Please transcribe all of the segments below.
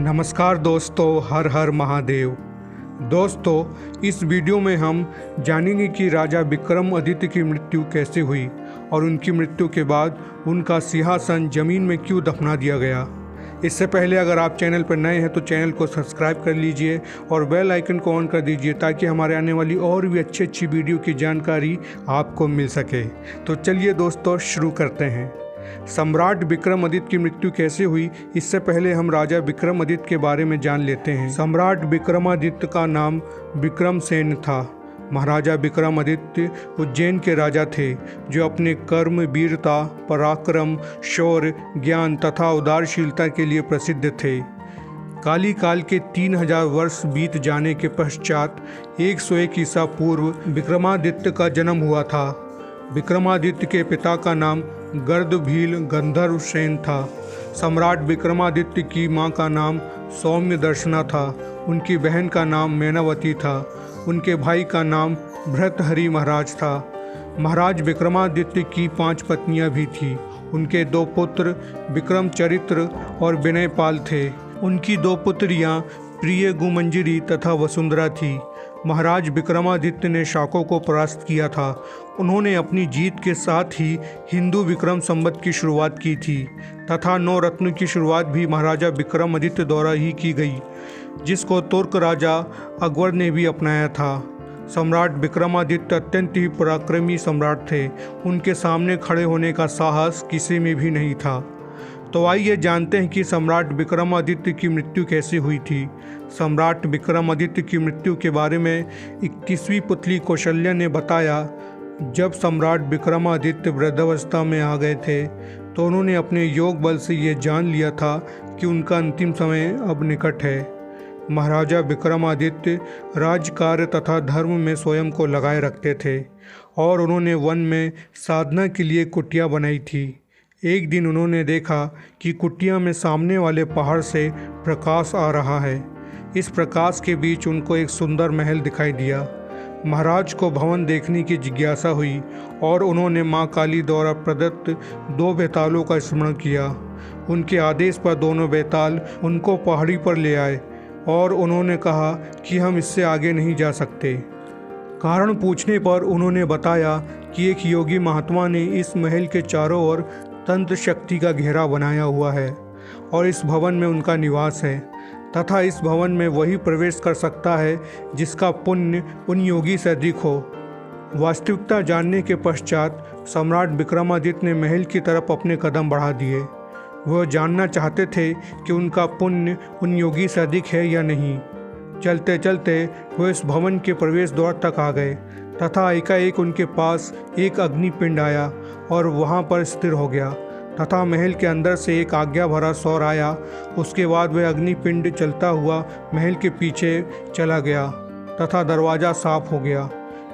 नमस्कार दोस्तों, हर हर महादेव। दोस्तों, इस वीडियो में हम जानेंगे कि राजा विक्रमादित्य की मृत्यु कैसे हुई और उनकी मृत्यु के बाद उनका सिंहासन जमीन में क्यों दफना दिया गया। इससे पहले अगर आप चैनल पर नए हैं तो चैनल को सब्सक्राइब कर लीजिए और बेल आइकन को ऑन कर दीजिए ताकि हमारे आने वाली और भी अच्छी वीडियो की जानकारी आपको मिल सके। तो चलिए दोस्तों, शुरू करते हैं। सम्राट विक्रमादित्य की मृत्यु कैसे हुई, इससे पहले हम राजा विक्रमादित्य के बारे में जान लेते हैं। सम्राट विक्रमादित्य का नाम विक्रमसेन था। महाराजा विक्रमादित्य उज्जैन के राजा थे जो अपने कर्म, वीरता, पराक्रम, शौर्य, ज्ञान तथा उदारशीलता के लिए प्रसिद्ध थे। काली काल के 3000 वर्ष बीत जाने के पश्चात 101 ईसा पूर्व विक्रमादित्य का जन्म हुआ था। विक्रमादित्य के पिता का नाम गर्दभील गंधर्व सेन था। सम्राट विक्रमादित्य की मां का नाम सौम्य दर्शना था। उनकी बहन का नाम मैनावती था। उनके भाई का नाम भृतहरि महाराज था। महाराज विक्रमादित्य की 5 पत्नियां भी थीं। उनके 2 पुत्र विक्रमचरित्र और विनयपाल थे। उनकी 2 पुत्रियां प्रिय गुमंजरी तथा वसुंधरा थी। महाराज विक्रमादित्य ने शाकों को परास्त किया था। उन्होंने अपनी जीत के साथ ही हिंदू विक्रम संवत की शुरुआत की थी तथा 9 रत्नों की शुरुआत भी महाराजा विक्रमादित्य द्वारा ही की गई, जिसको तुर्क राजा अकबर ने भी अपनाया था। सम्राट विक्रमादित्य अत्यंत ही पराक्रमी सम्राट थे। उनके सामने खड़े होने का साहस किसी में भी नहीं था। तो आइए जानते हैं कि सम्राट विक्रमादित्य की मृत्यु कैसे हुई थी। सम्राट विक्रमादित्य की मृत्यु के बारे में 21वीं पुत्री कौशल्या ने बताया, जब सम्राट विक्रमादित्य वृद्धावस्था में आ गए थे तो उन्होंने अपने योग बल से ये जान लिया था कि उनका अंतिम समय अब निकट है। महाराजा विक्रमादित्य राजकार्य तथा धर्म में स्वयं को लगाए रखते थे और उन्होंने वन में साधना के लिए कुटिया बनाई थी। एक दिन उन्होंने देखा कि कुटिया में सामने वाले पहाड़ से प्रकाश आ रहा है। इस प्रकाश के बीच उनको एक सुंदर महल दिखाई दिया। महाराज को भवन देखने की जिज्ञासा हुई और उन्होंने मां काली द्वारा प्रदत्त 2 बेतालों का स्मरण किया। उनके आदेश पर दोनों बेताल उनको पहाड़ी पर ले आए और उन्होंने कहा कि हम इससे आगे नहीं जा सकते। कारण पूछने पर उन्होंने बताया कि एक योगी महात्मा ने इस महल के चारों ओर तंत्र शक्ति का घेरा बनाया हुआ है और इस भवन में उनका निवास है तथा इस भवन में वही प्रवेश कर सकता है जिसका पुण्य उन योगी से अधिक हो। वास्तविकता जानने के पश्चात सम्राट विक्रमादित्य ने महल की तरफ अपने कदम बढ़ा दिए। वह जानना चाहते थे कि उनका पुण्य उन योगी से अधिक है या नहीं। चलते चलते वह इस भवन के प्रवेश द्वार तक आ गए तथा एकाएक उनके पास एक अग्निपिंड आया और वहां पर स्थिर हो गया तथा महल के अंदर से एक आज्ञा भरा स्वर आया। उसके बाद वह अग्निपिंड चलता हुआ महल के पीछे चला गया तथा दरवाज़ा साफ हो गया।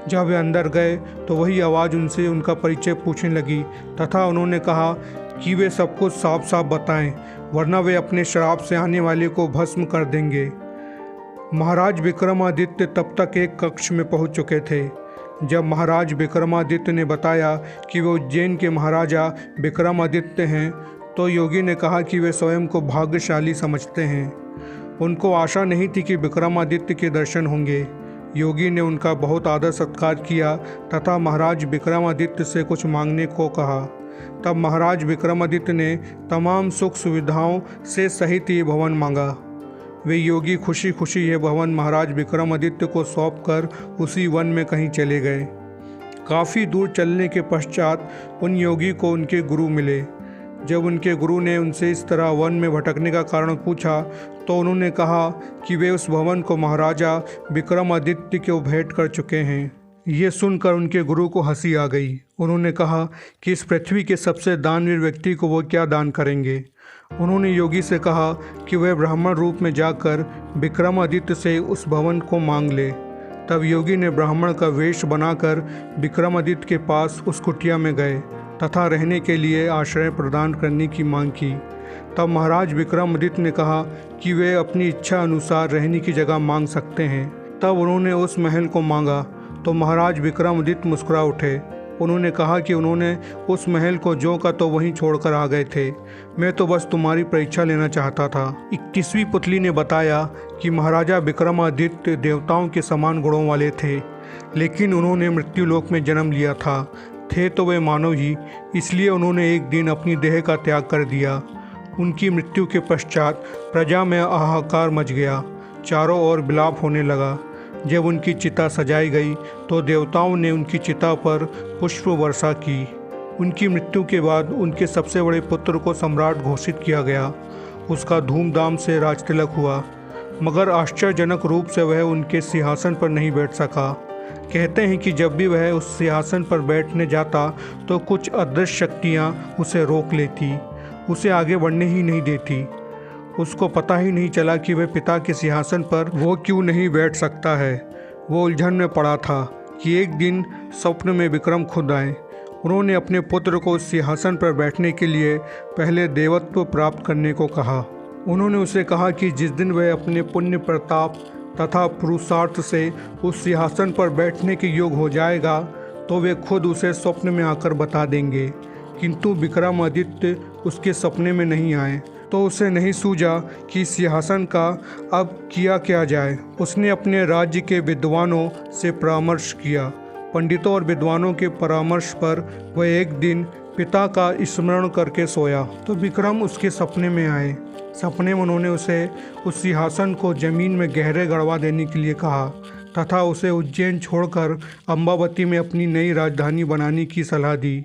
जब वे अंदर गए तो वही आवाज़ उनसे उनका परिचय पूछने लगी तथा उन्होंने कहा कि वे सब कुछ साफ साफ बताएं, वरना वे अपने श्राप से आने वाले को भस्म कर देंगे। महाराज विक्रमादित्य तब तक एक कक्ष में पहुंच चुके थे। जब महाराज विक्रमादित्य ने बताया कि वे उज्जैन के महाराजा विक्रमादित्य हैं तो योगी ने कहा कि वे स्वयं को भाग्यशाली समझते हैं। उनको आशा नहीं थी कि विक्रमादित्य के दर्शन होंगे। योगी ने उनका बहुत आदर सत्कार किया तथा महाराज विक्रमादित्य से कुछ मांगने को कहा। तब महाराज विक्रमादित्य ने तमाम सुख सुविधाओं से सहित ये भवन मांगा। वे योगी खुशी खुशी यह भवन महाराज विक्रमादित्य को सौंपकर उसी वन में कहीं चले गए। काफ़ी दूर चलने के पश्चात उन योगी को उनके गुरु मिले। जब उनके गुरु ने उनसे इस तरह वन में भटकने का कारण पूछा तो उन्होंने कहा कि वे उस भवन को महाराजा विक्रमादित्य को भेंट कर चुके हैं। ये सुनकर उनके गुरु को हंसी आ गई। उन्होंने कहा कि इस पृथ्वी के सबसे दानवीर व्यक्ति को वो क्या दान करेंगे। उन्होंने योगी से कहा कि वह ब्राह्मण रूप में जाकर विक्रमादित्य से उस भवन को मांग ले। तब योगी ने ब्राह्मण का वेश बनाकर विक्रमादित्य के पास उस कुटिया में गए तथा रहने के लिए आश्रय प्रदान करने की मांग की। तब महाराज विक्रमादित्य ने कहा कि वे अपनी इच्छा अनुसार रहने की जगह मांग सकते हैं। तब उन्होंने उस महल को मांगा तो महाराज विक्रमादित्य मुस्कुरा उठे उन्होंने कहा कि उन्होंने उस महल को जो का तो वहीं छोड़कर आ गए थे। मैं तो बस तुम्हारी परीक्षा लेना चाहता था। 21वीं पुतली ने बताया कि महाराजा विक्रमादित्य देवताओं के समान गुणों वाले थे, लेकिन उन्होंने मृत्युलोक में जन्म लिया था। थे तो वे मानव ही, इसलिए उन्होंने एक दिन अपनी देह का त्याग कर दिया। उनकी मृत्यु के पश्चात प्रजा में हाहाकार मच गया, चारों ओर विलाप होने लगा। जब उनकी चिता सजाई गई तो देवताओं ने उनकी चिता पर पुष्प वर्षा की। उनकी मृत्यु के बाद उनके सबसे बड़े पुत्र को सम्राट घोषित किया गया। उसका धूमधाम से राजतिलक हुआ, मगर आश्चर्यजनक रूप से वह उनके सिंहासन पर नहीं बैठ सका। कहते हैं कि जब भी वह उस सिंहासन पर बैठने जाता तो कुछ अदृश्य शक्तियाँ उसे रोक लेती, उसे आगे बढ़ने ही नहीं देती। उसको पता ही नहीं चला कि वह पिता के सिंहासन पर वो क्यों नहीं बैठ सकता है। वो उलझन में पड़ा था कि एक दिन स्वप्न में विक्रम खुद आए। उन्होंने अपने पुत्र को उस सिंहासन पर बैठने के लिए पहले देवत्व प्राप्त करने को कहा। उन्होंने उसे कहा कि जिस दिन वह अपने पुण्य प्रताप तथा पुरुषार्थ से उस सिंहासन पर बैठने के योग हो जाएगा तो वे खुद उसे स्वप्न में आकर बता देंगे। किंतु विक्रमादित्य उसके सपने में नहीं आए, तो उसे नहीं सूझा कि सिंहासन का अब किया क्या जाए। उसने अपने राज्य के विद्वानों से परामर्श किया। पंडितों और विद्वानों के परामर्श पर वह एक दिन पिता का स्मरण करके सोया तो विक्रम उसके सपने में आए। सपने में उन्होंने उसे उस सिंहासन को जमीन में गहरे गड़वा देने के लिए कहा तथा उसे उज्जैन छोड़कर अम्बावती में अपनी नई राजधानी बनाने की सलाह दी।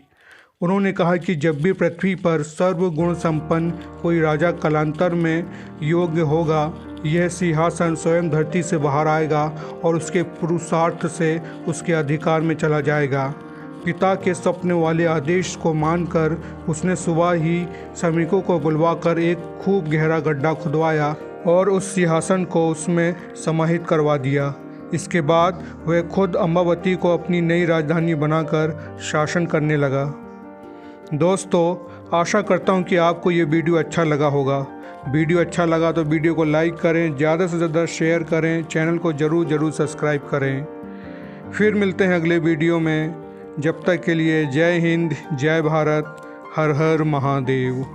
उन्होंने कहा कि जब भी पृथ्वी पर सर्वगुण संपन्न कोई राजा कालांतर में योग्य होगा, यह सिंहासन स्वयं धरती से बाहर आएगा और उसके पुरुषार्थ से उसके अधिकार में चला जाएगा। पिता के स्वप्न वाले आदेश को मानकर उसने सुबह ही श्रमिकों को बुलवाकर एक खूब गहरा गड्ढा खुदवाया और उस सिंहासन को उसमें समाहित करवा दिया। इसके बाद वह खुद अम्बावती को अपनी नई राजधानी बनाकर शासन करने लगा। दोस्तों, आशा करता हूँ कि आपको ये वीडियो अच्छा लगा होगा। वीडियो अच्छा लगा तो वीडियो को लाइक करें, ज़्यादा से ज़्यादा शेयर करें, चैनल को ज़रूर सब्सक्राइब करें। फिर मिलते हैं अगले वीडियो में। जब तक के लिए जय हिंद, जय भारत, हर हर महादेव।